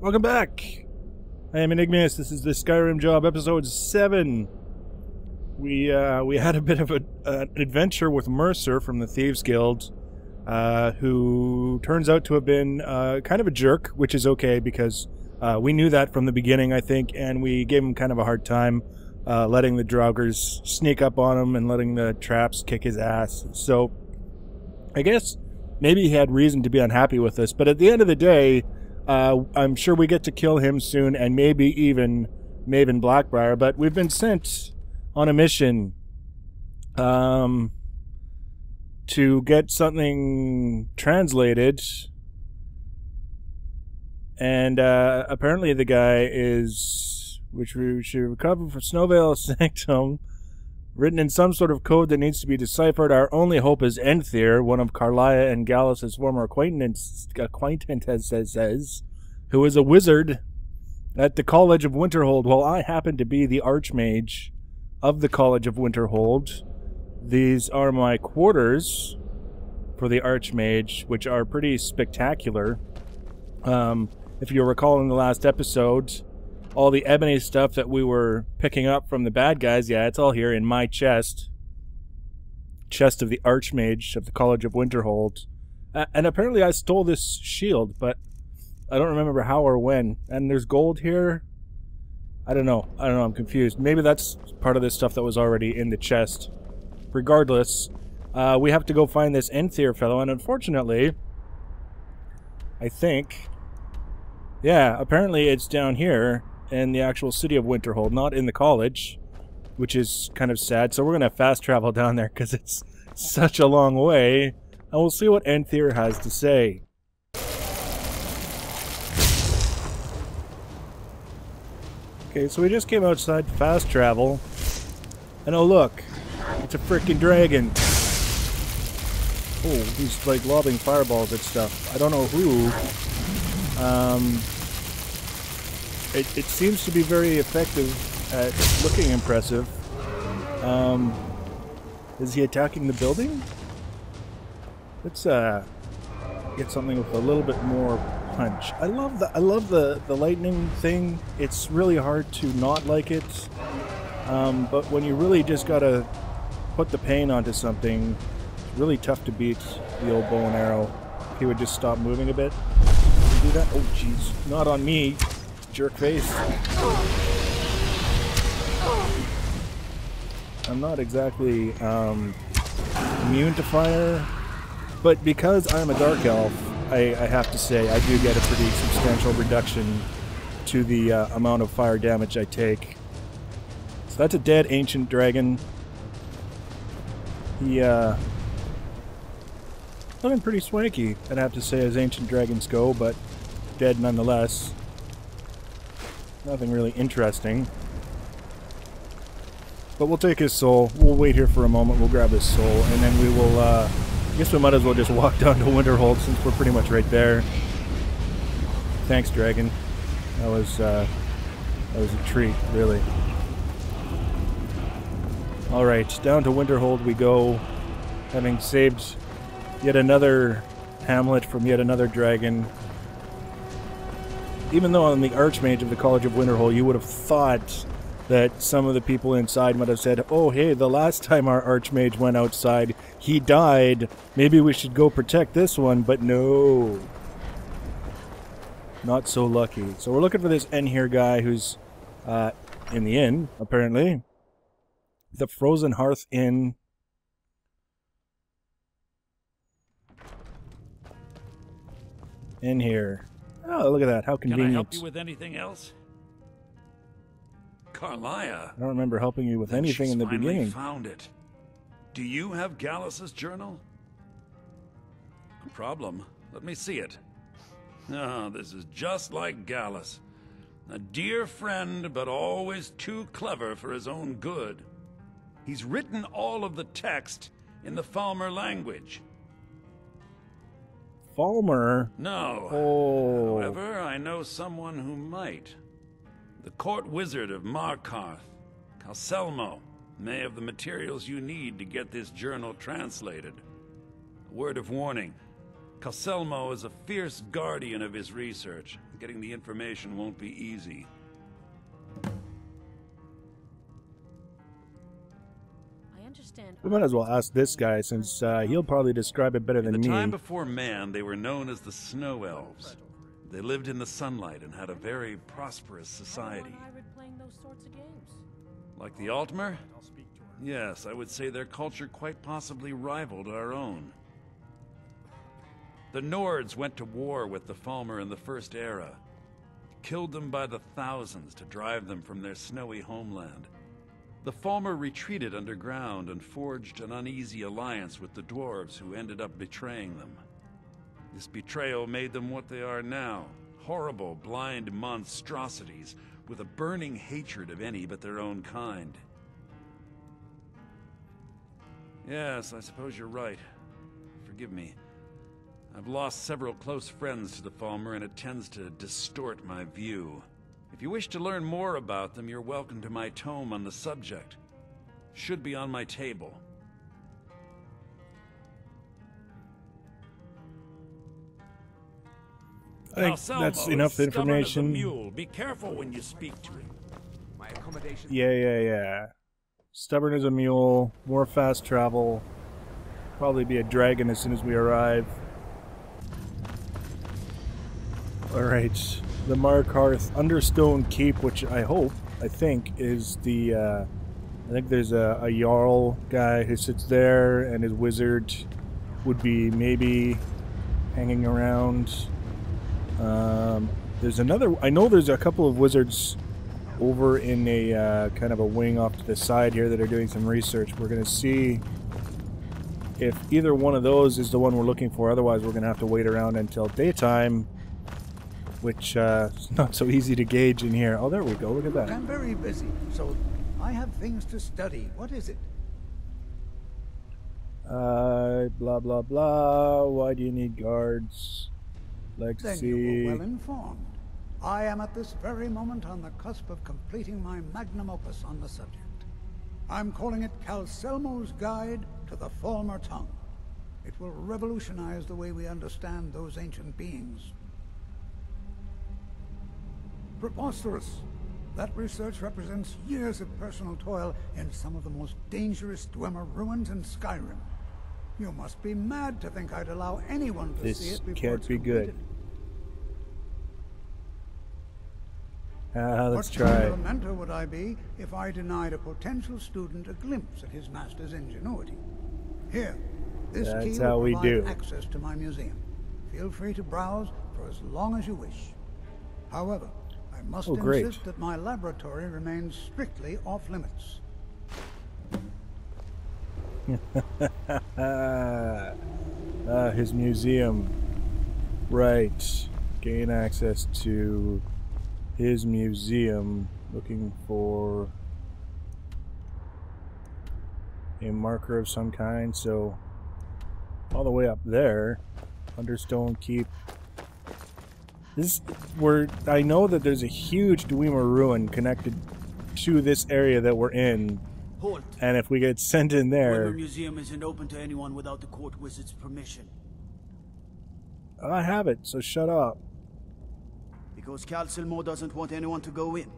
Welcome back. I am Enigmus. This is the Skyrim job, episode 7. We had a bit of an adventure with Mercer from the Thieves Guild, who turns out to have been kind of a jerk, which is okay because we knew that from the beginning, I think, and we gave him kind of a hard time letting the Draugrs sneak up on him and letting the traps kick his ass. So I guess maybe he had reason to be unhappy with us, but at the end of the day, I'm sure we get to kill him soon, and maybe even Maven Blackbriar, but we've been sent on a mission to get something translated, and apparently the guy is, which we should recover from Snowvale Sanctum, written in some sort of code that needs to be deciphered. Our only hope is Enthyr, one of Karlish and Gallus's former acquaintances, who is a wizard at the College of Winterhold. Well, I happen to be the Archmage of the College of Winterhold. These are my quarters for the Archmage, which are pretty spectacular. If you recall in the last episode, all the ebony stuff that we were picking up from the bad guys, yeah, it's all here in my chest. Chest of the Archmage of the College of Winterhold. And apparently I stole this shield, but I don't remember how or when. And there's gold here. I don't know, I'm confused. Maybe that's part of this stuff that was already in the chest. Regardless, we have to go find this Enthyr fellow, and unfortunately, I think, yeah, apparently it's down here in the actual city of Winterhold, not in the college, which is kind of sad. So we're going to fast travel down there because it's such a long way, and we'll see what Enthyr has to say. Okay, so we just came outside to fast travel, and oh look, it's a freaking dragon. Oh, he's like lobbing fireballs at stuff. I don't know who. It seems to be very effective at looking impressive. Is he attacking the building? Let's get something with a little bit more punch. I love the lightning thing. It's really hard to not like it. But when you really just gotta put the pain onto something, it's really tough to beat the old bow and arrow. If he would just stop moving a bit. Can you do that? Oh jeez, not on me. Jerk face. I'm not exactly immune to fire, but because I'm a dark elf, I have to say I do get a pretty substantial reduction to the amount of fire damage I take. So that's a dead ancient dragon. He looking pretty swanky, I'd have to say, as ancient dragons go, but dead nonetheless. Nothing really interesting. But we'll take his soul. We'll wait here for a moment. We'll grab his soul, and then we will, I guess we might as well just walk down to Winterhold since we're pretty much right there. Thanks, dragon. That was a treat, really. Alright, down to Winterhold we go, having saved yet another hamlet from yet another dragon. Even though I'm the Archmage of the College of Winterhold, you would have thought that some of the people inside might have said, oh hey, the last time our Archmage went outside, he died. Maybe we should go protect this one, but no. Not so lucky. So we're looking for this Enthyr guy who's in the inn, apparently. The Frozen Hearth Inn. In here. Oh, look at that. How convenient. Can I help you with anything else? Karlish. I don't remember helping you with anything in the beginning. Found it. Do you have Gallus's journal? No problem. Let me see it. Ah, this is just like Gallus. A dear friend, but always too clever for his own good. He's written all of the text in the Falmer language. Falmer? No. Oh. However, I know someone who might. The court wizard of Markarth, Calselmo, may have the materials you need to get this journal translated. A word of warning. Calselmo is a fierce guardian of his research. Getting the information won't be easy. I understand. We might as well ask this guy, since he'll probably describe it better In than the me. time before man, they were known as the Snow Elves. They lived in the sunlight and had a very prosperous society. Playing those sorts of games. Like the Altmer? Yes, I would say their culture quite possibly rivaled our own. The Nords went to war with the Falmer in the First Era. Killed them by the thousands to drive them from their snowy homeland. The Falmer retreated underground and forged an uneasy alliance with the dwarves, who ended up betraying them. This betrayal made them what they are now, horrible, blind monstrosities with a burning hatred of any but their own kind. Yes, I suppose you're right. Forgive me. I've lost several close friends to the Falmer, and it tends to distort my view. If you wish to learn more about them, you're welcome to my tome on the subject. Should be on my table. I think that's enough information. Mule. Be careful when you speak to him. My accommodation. Yeah. Stubborn as a mule, more fast travel. Probably be a dragon as soon as we arrive. Alright, the Markarth Understone Keep, which I think is the, I think there's a Jarl guy who sits there, and his wizard would be maybe hanging around. There's another, I know there's a couple of wizards over in a kind of a wing off to the side here that are doing some research. We're going to see if either one of those is the one we're looking for. Otherwise, we're going to have to wait around until daytime, which is not so easy to gauge in here. Oh, there we go. Look at that. I'm very busy, so I have things to study. What is it? Blah, blah, blah. Why do you need guards? Let's Then see. you were well informed. I am at this very moment on the cusp of completing my magnum opus on the subject. I'm calling it Calselmo's Guide to the Falmer Tongue. It will revolutionize the way we understand those ancient beings. Preposterous! That research represents years of personal toil in some of the most dangerous Dwemer ruins in Skyrim. You must be mad to think I'd allow anyone to see This it before can't it's be good. completed. Let's What kind try. of a mentor would I be if I denied a potential student a glimpse at his master's ingenuity? Here, this That's key how will we provide do. access to my museum. Feel free to browse for as long as you wish. However, I must great. insist that my laboratory remains strictly off limits. His museum. Right. Gain access to his museum. Looking for a marker of some kind. So, all the way up there, Understone Keep. This where I know that there's a huge Dwemer ruin connected to this area that we're in. Halt. And if we get sent in The there, museum isn't open to anyone without the court wizard's permission. I have it, so shut up. Because Calselmo doesn't want anyone to go in.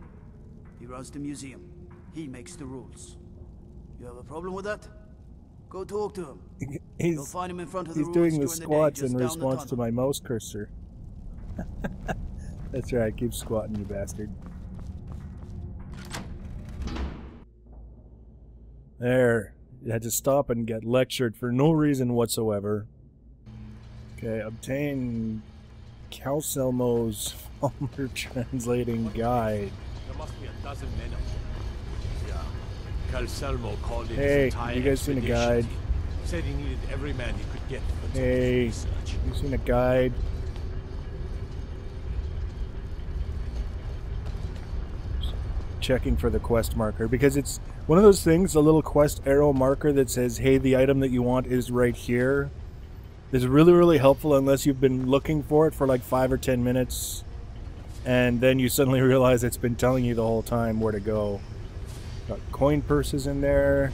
He runs the museum. He makes the rules. You have a problem with that? Go talk to him. You'll He's find him in front of the he's ruins doing the during day, squats just in down the response to tunnel. my mouse cursor. That's right, keep squatting, you bastard. There. You had to stop and get lectured for no reason whatsoever. Okay, obtain Calselmo's Falmer translating guide. There must be a dozen men up there. Yeah. Calselmo called in Hey, his entire you guys seen a expedition guide? team. Said he needed every man he could get for Hey, research. you seen a guide? Checking for the quest marker, because it's one of those things, a little quest arrow marker that says, hey, the item that you want is right here. Is really, really helpful unless you've been looking for it for like 5 or 10 minutes, and then you suddenly realize it's been telling you the whole time where to go. Got coin purses in there.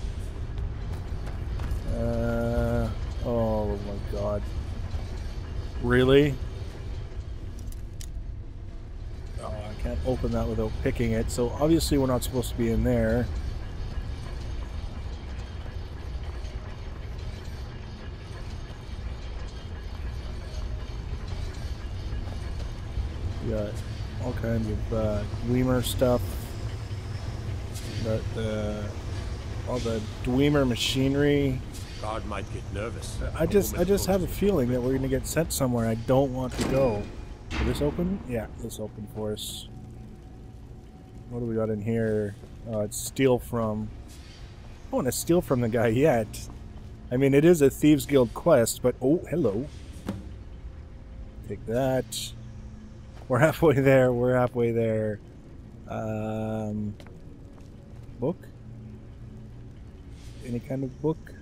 Oh my god. Really? Oh, I can't open that without picking it, so obviously we're not supposed to be in there. We got all kinds of Dwemer stuff. Got all the Dwemer machinery. Guard might get nervous. I just have a feeling that we're gonna get sent somewhere I don't want to go. Is this open? Yeah, this open for us. What do we got in here? It's steal from. I don't want to steal from the guy yet. I mean, it is a Thieves Guild quest, but oh, hello. Take that. We're halfway there. We're halfway there. Book? Any kind of book?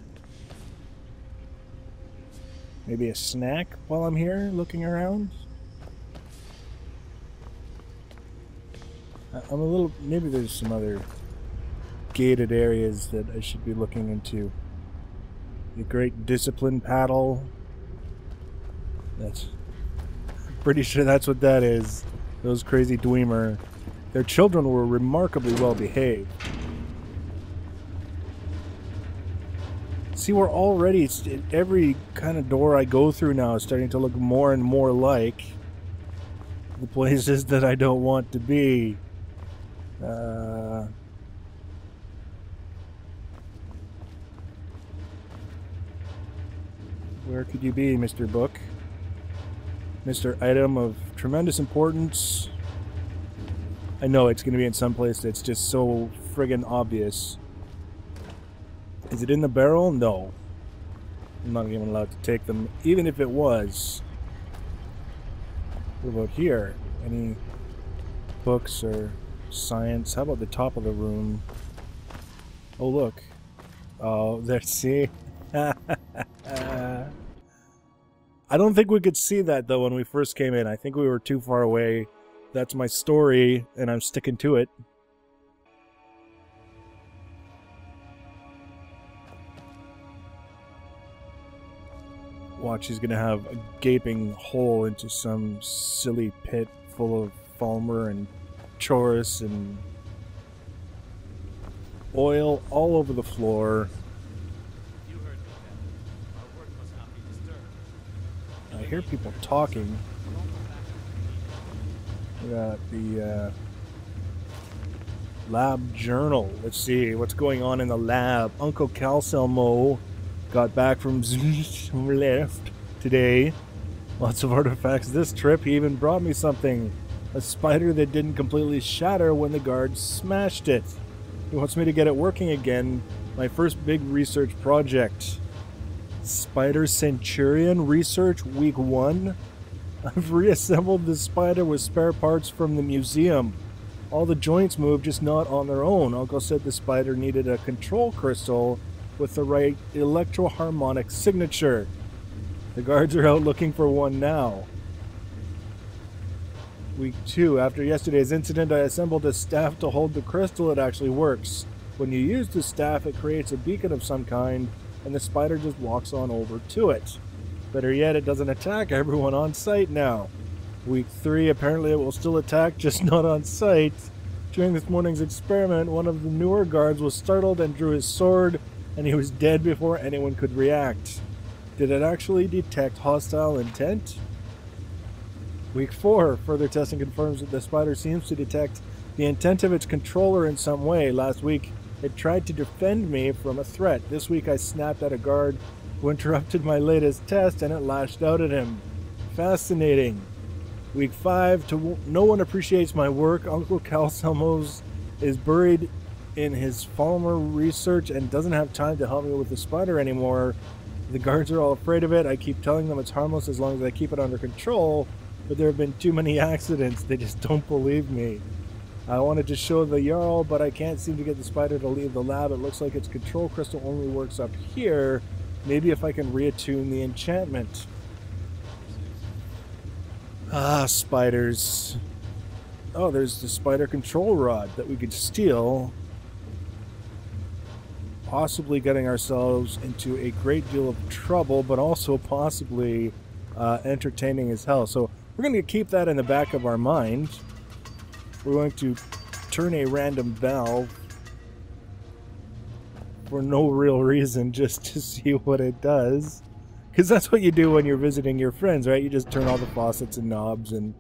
Maybe a snack while I'm here looking around? I'm a little... Maybe there's some other gated areas that I should be looking into. The Great Discipline Paddle. That's... pretty sure that's what that is. Those crazy Dwemer. Their children were remarkably well behaved. See, we're already... every kind of door I go through now is starting to look more and more like the places that I don't want to be. Where could you be, Mr. Book? Mr. Item of tremendous importance. I know it's going to be in some place that's just so friggin' obvious. Is it in the barrel? No. I'm not even allowed to take them, even if it was. What about here? Any books or science? How about the top of the room? Oh, look. Oh, there, see? I don't think we could see that, though, when we first came in. I think we were too far away. That's my story, and I'm sticking to it. Watch, he's gonna have a gaping hole into some silly pit full of Falmer and Chorus and oil all over the floor. I hear people talking. We got the lab journal. Let's see what's going on in the lab. Uncle Calselmo got back from left today. Lots of artifacts this trip. He even brought me something. A spider that didn't completely shatter when the guards smashed it. He wants me to get it working again. My first big research project. Spider Centurion research week 1. I've reassembled the spider with spare parts from the museum. All the joints moved, just not on their own. Uncle said the spider needed a control crystal with the right electroharmonic signature. The guards are out looking for one now. Week 2. After yesterday's incident, I assembled a staff to hold the crystal. It actually works. When you use the staff, it creates a beacon of some kind, and the spider just walks on over to it. Better yet, it doesn't attack everyone on site now. Week 3. Apparently it will still attack, just not on site. During this morning's experiment, one of the newer guards was startled and drew his sword, and he was dead before anyone could react. Did it actually detect hostile intent? Week 4. Further testing confirms that the spider seems to detect the intent of its controller in some way. Last week, it tried to defend me from a threat. This week, I snapped at a guard who interrupted my latest test, and it lashed out at him. Fascinating. Week 5. No one appreciates my work. Uncle Calselmos is buried in his Falmer research and doesn't have time to help me with the spider anymore. The guards are all afraid of it. I keep telling them it's harmless as long as I keep it under control, but there have been too many accidents. They just don't believe me. I wanted to show the Jarl, but I can't seem to get the spider to leave the lab. It looks like its control crystal only works up here. Maybe if I can reattune the enchantment. Ah, spiders. Oh, there's the spider control rod that we could steal. Possibly getting ourselves into a great deal of trouble, but also possibly entertaining as hell. So we're going to keep that in the back of our mind. We're going to turn a random valve for no real reason, just to see what it does. Because that's what you do when you're visiting your friends, right? You just turn all the faucets and knobs and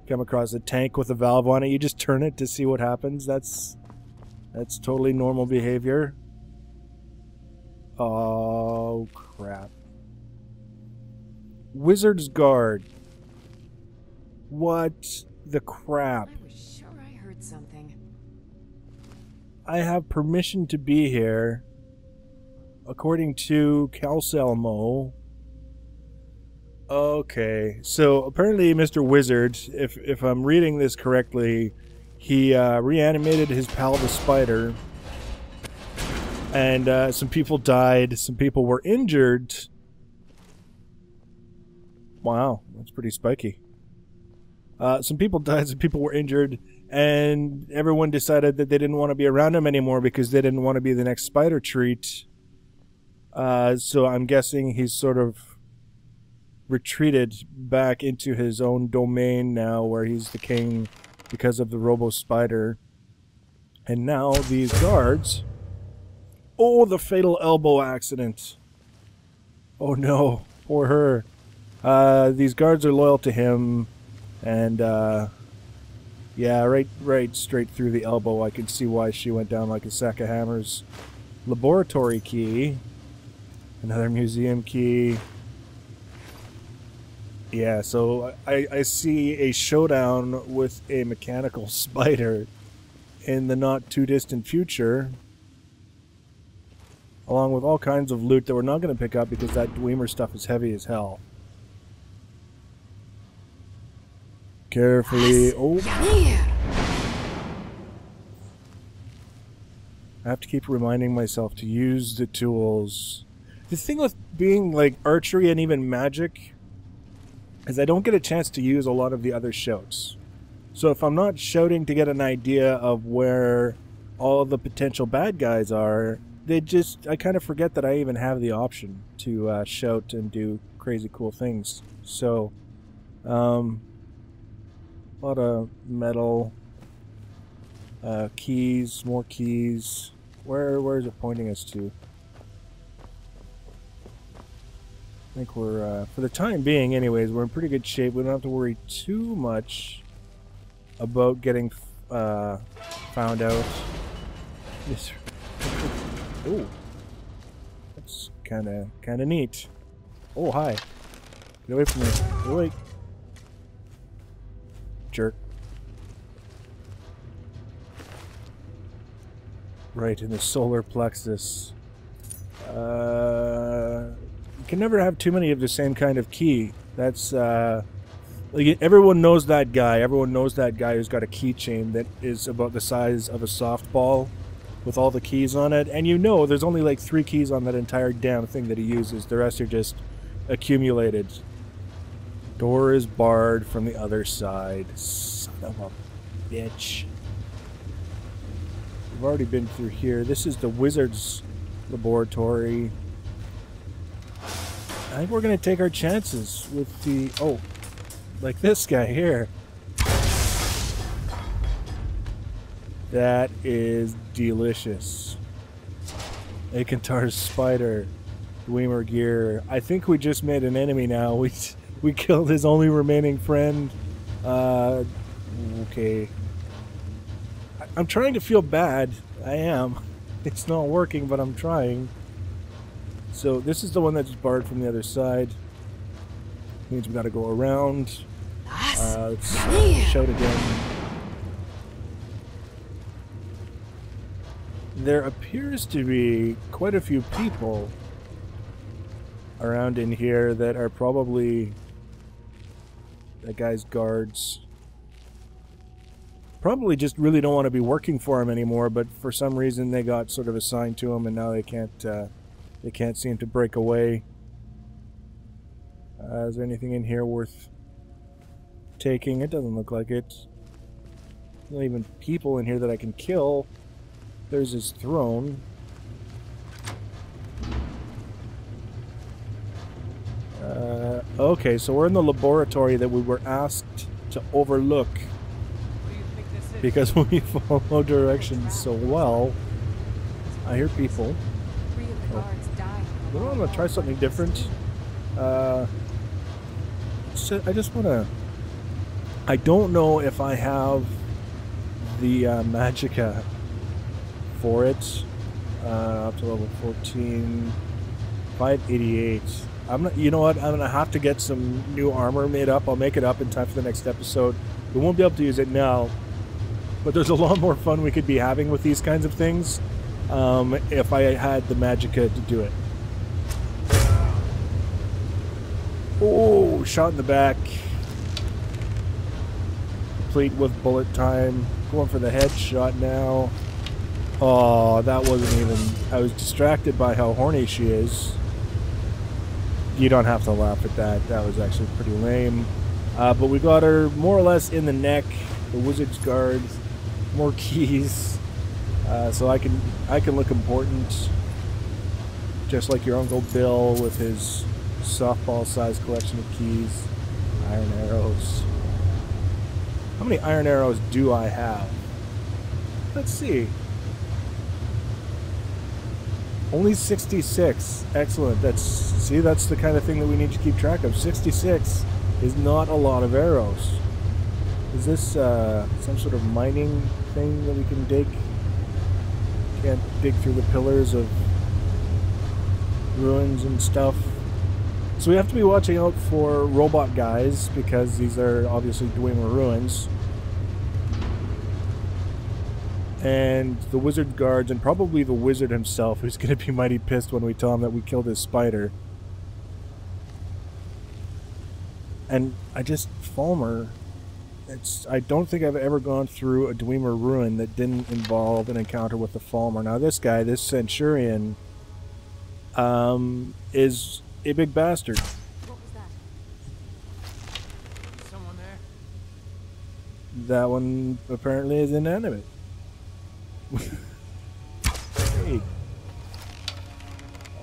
come across a tank with a valve on it. You just turn it to see what happens. That's totally normal behavior. Oh, crap. Wizard's Guard. What the crap? I was sure I heard something. I have permission to be here, according to Calcelmo. Okay, so apparently Mr. Wizard, if I'm reading this correctly, he reanimated his pal the spider, and some people died, some people were injured. Wow, that's pretty spiky. Some people died, some people were injured, and everyone decided that they didn't want to be around him anymore because they didn't want to be the next spider treat. So I'm guessing he's sort of retreated back into his own domain now, where he's the king because of the Robo Spider. And now these guards... Oh, the fatal elbow accident. Oh no, poor her. These guards are loyal to him, and yeah, right straight through the elbow. I can see why she went down like a sack of hammers. Laboratory key. Another museum key. Yeah, so I see a showdown with a mechanical spider in the not too distant future, along with all kinds of loot that we're not going to pick up because that Dwemer stuff is heavy as hell. Carefully. Oh. I have to keep reminding myself to use the tools. The thing with being like archery and even magic is I don't get a chance to use a lot of the other shouts. So if I'm not shouting to get an idea of where all of the potential bad guys are, I kind of forget that I even have the option to shout and do crazy cool things. So, a lot of metal, keys, more keys. Where is it pointing us to? I think we're, for the time being anyways, we're in pretty good shape. We don't have to worry too much about getting found out. Yes. Oh, that's kind of neat. Oh, hi. Get away from me. Get away. Jerk. Right in the solar plexus. You can never have too many of the same kind of key. That's, like, everyone knows that guy. Everyone knows that guy who's got a keychain that is about the size of a softball with all the keys on it. And you know there's only like 3 keys on that entire damn thing that he uses. The rest are just accumulated. Door is barred from the other side. Son of a bitch. We've already been through here. This is the wizard's laboratory. I think we're going to take our chances with the... Oh, like this guy here. That is delicious. Akantar's spider. Dwemer gear. I think we just made an enemy now. We killed his only remaining friend. Okay. I'm trying to feel bad. I am. It's not working, but I'm trying. So this is the one that's barred from the other side. Means we gotta go around. Let's shout again. There appears to be quite a few people around in here that are probably that guy's guards. Probably just really don't want to be working for him anymore, but for some reason they got sort of assigned to him and now they can't seem to break away. Is there anything in here worth taking? It doesn't look like it. Not even people in here that I can kill. There's his throne. Okay, so we're in the laboratory that we were asked to overlook because we follow directions so well. I hear people. 3 of the guards died. We want to try something different. I just want to... I don't know if I have the magicka for it. Up to level 14. 588. I'm not, you know what? I'm gonna have to get some new armor made up. I'll make it up in time for the next episode. We won't be able to use it now, but there's a lot more fun we could be having with these kinds of things if I had the magicka to do it. Oh, shot in the back. Complete with bullet time. Going for the headshot now. Oh, that wasn't even... I was distracted by how horny she is. You don't have to laugh at that. That was actually pretty lame. But we got her more or less in the neck. The wizard's guard. More keys. So I can look important. Just like your Uncle Bill with his softball-sized collection of keys. Iron arrows. How many iron arrows do I have? Let's see. Only 66. Excellent. That's the kind of thing that we need to keep track of. 66 is not a lot of arrows. Is this some sort of mining thing that we can dig? Can't dig through the pillars of ruins and stuff. So we have to be watching out for robot guys because these are obviously Dwemer ruins. And the wizard guards, and probably the wizard himself, who's going to be mighty pissed when we tell him that we killed his spider. And Falmer, I don't think I've ever gone through a Dwemer ruin that didn't involve an encounter with the Falmer. Now this guy, this Centurion, is a big bastard. What was that? Someone there? That one apparently is inanimate. Hey.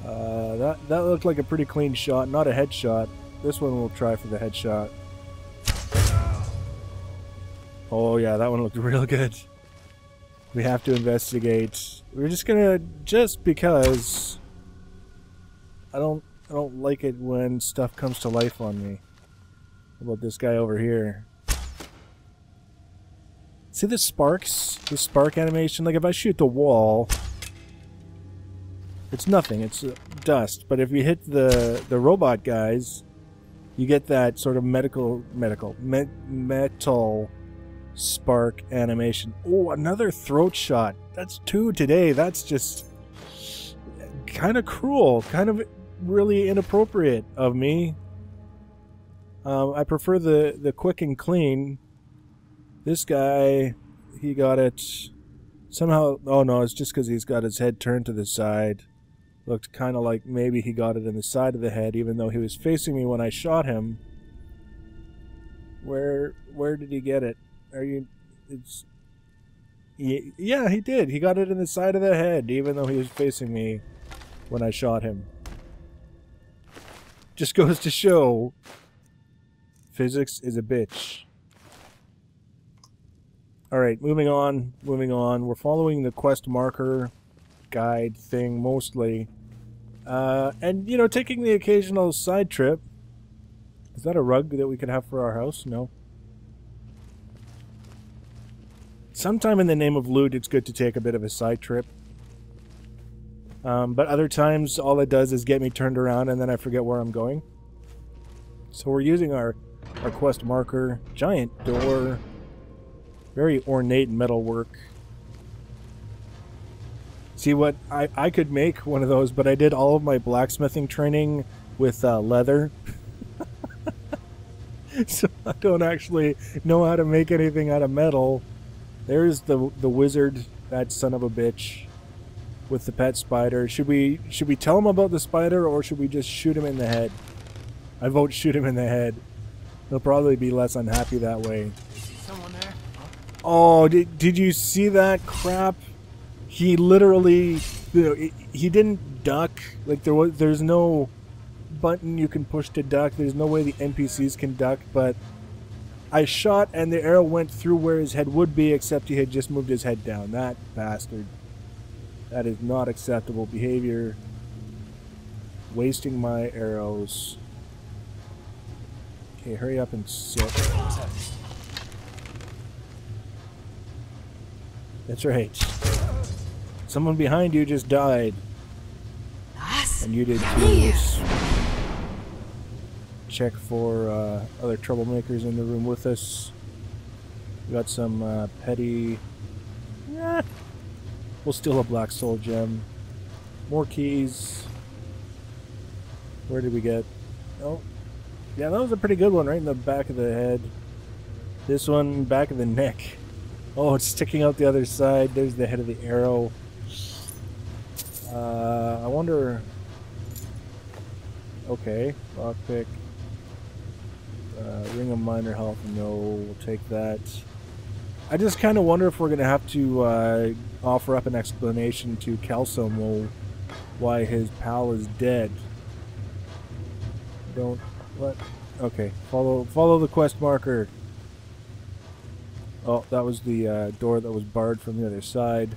That looked like a pretty clean shot, not a headshot. This one we'll try for the headshot. Oh yeah, that one looked real good. We have to investigate. We're just gonna, just because I don't like it when stuff comes to life on me. How about this guy over here? See the sparks? The spark animation? Like if I shoot the wall, it's nothing. It's dust. But if you hit the robot guys, you get that sort of metal spark animation. Oh, another throat shot. That's 2 today. That's just kind of cruel. Kind of really inappropriate of me. I prefer the quick and clean. This guy, he got it somehow. Oh no, it's just because he's got his head turned to the side. Looked kind of like maybe he got it in the side of the head, even though he was facing me when I shot him. Where did he get it? Yeah, he did. He got it in the side of the head, even though he was facing me when I shot him. Just goes to show, physics is a bitch. Alright, moving on. We're following the quest marker guide thing mostly. And, you know, taking the occasional side trip. Is that a rug that we could have for our house? No. Sometime in the name of loot, it's good to take a bit of a side trip. But other times, all it does is get me turned around and then I forget where I'm going. So we're using our quest marker. Giant door. Very ornate metalwork. See what? I could make one of those, but I did all of my blacksmithing training with leather. So I don't actually know how to make anything out of metal. There's the wizard, that son of a bitch, with the pet spider. Should we tell him about the spider, or should we just shoot him in the head? I vote shoot him in the head. He'll probably be less unhappy that way. Someone there? Oh, did you see that crap? He literally, you know, he didn't duck. Like there's no button you can push to duck. There's no way the NPCs can duck, but I shot and the arrow went through where his head would be, except he had just moved his head down. That bastard. That is not acceptable behavior. Wasting my arrows. Okay, hurry up and sit. That's right. Someone behind you just died. And you did too. Let's check for other troublemakers in the room with us. We got some petty... We'll steal a black soul gem. More keys. Where did we get? Oh. Yeah, that was a pretty good one, right in the back of the head. This one, back of the neck. Oh, it's sticking out the other side. There's the head of the arrow. I wonder... Okay, lockpick. Ring of minor health, no, we'll take that. I just kind of wonder if we're going to have to offer up an explanation to Calsomo why his pal is dead. Don't... What? Okay, follow the quest marker. Oh, that was the door that was barred from the other side.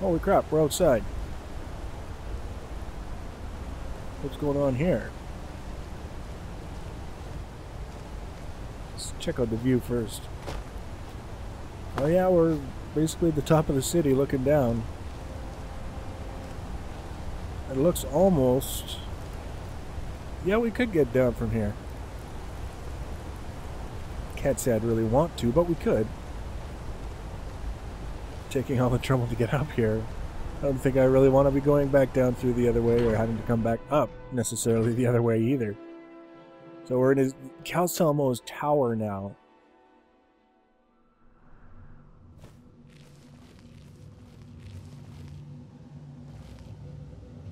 Holy crap, we're outside. What's going on here? Let's check out the view first. Oh yeah, we're basically at the top of the city looking down. It looks almost... Yeah, we could get down from here. Can't say I'd really want to, but we could. Taking all the trouble to get up here. I don't think I really want to be going back down through the other way or having to come back up necessarily the other way either. So we're in his Calselmo's tower now.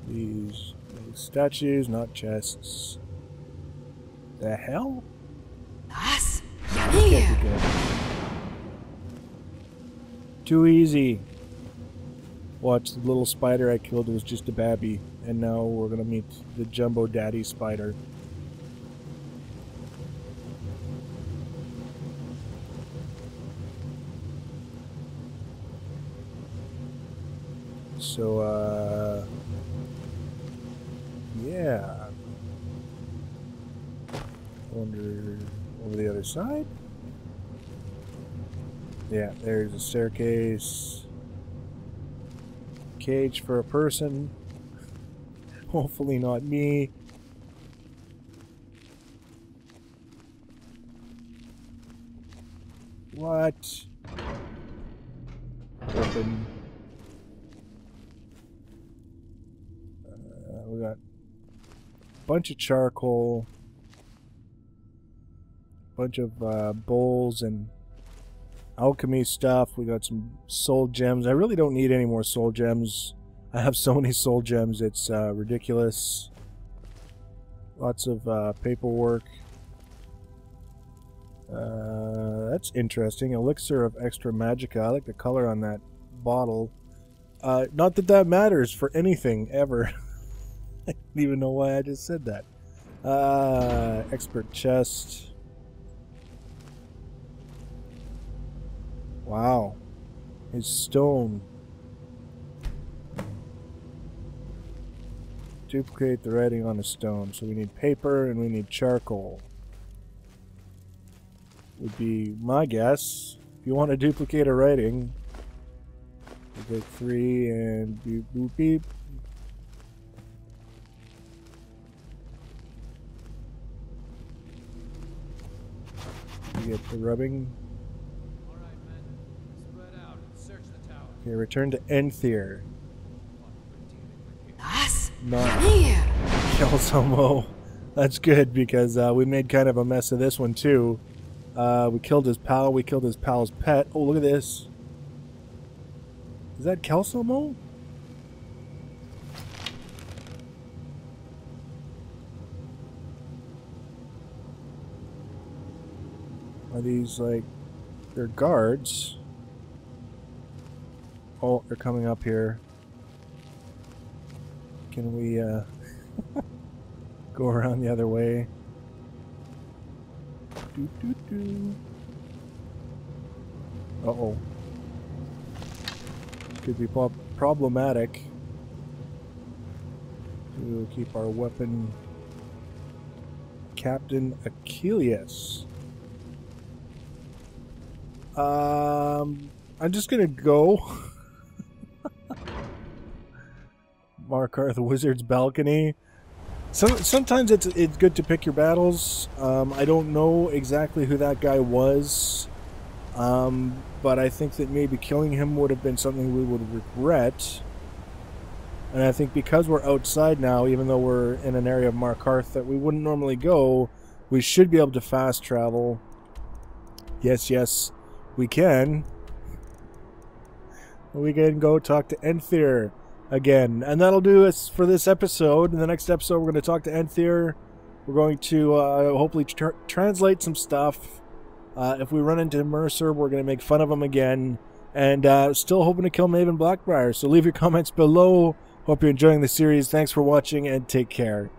These statues, not chests. The hell? Us? Can't be good. Too easy. Watch, the little spider I killed was just a babby, and now we're gonna meet the jumbo daddy spider. So, yeah. I wonder over the other side? Yeah, there's a staircase. Cage for a person. Hopefully not me. What? Open. We got a bunch of charcoal. Bunch of bowls and alchemy stuff. We got some soul gems. I really don't need any more soul gems. I have so many soul gems, it's ridiculous. Lots of paperwork. That's interesting. Elixir of extra magicka. I like the color on that bottle. Not that that matters for anything ever. I don't even know why I just said that. Expert chest. Wow. His stone. Duplicate the writing on a stone. So we need paper and we need charcoal. Would be my guess. If you want to duplicate a writing, you take 3 and beep boop beep. You get the rubbing. Okay, return to Enthir. Not Kelsomo. That's good because we made kind of a mess of this one too. We killed his pal. We killed his pal's pet. Oh, look at this. Is that Kelsomo? Are these, like, they're guards? Oh, they're coming up here. Can we, go around the other way? Uh-oh. Could be problematic to keep our weapon. Captain Achilles. I'm just gonna go. Markarth Wizard's Balcony. Sometimes it's good to pick your battles. I don't know exactly who that guy was, but I think that maybe killing him would have been something we would regret. And I think because we're outside now, even though we're in an area of Markarth that we wouldn't normally go, we should be able to fast travel. Yes, yes, we can. We can go talk to Enthir again. And that'll do us for this episode. In the next episode, we're going to talk to Enthir. We're going to hopefully translate some stuff. If we run into Mercer, we're going to make fun of him again. And still hoping to kill Maven Blackbriar. So leave your comments below. Hope you're enjoying the series. Thanks for watching and take care.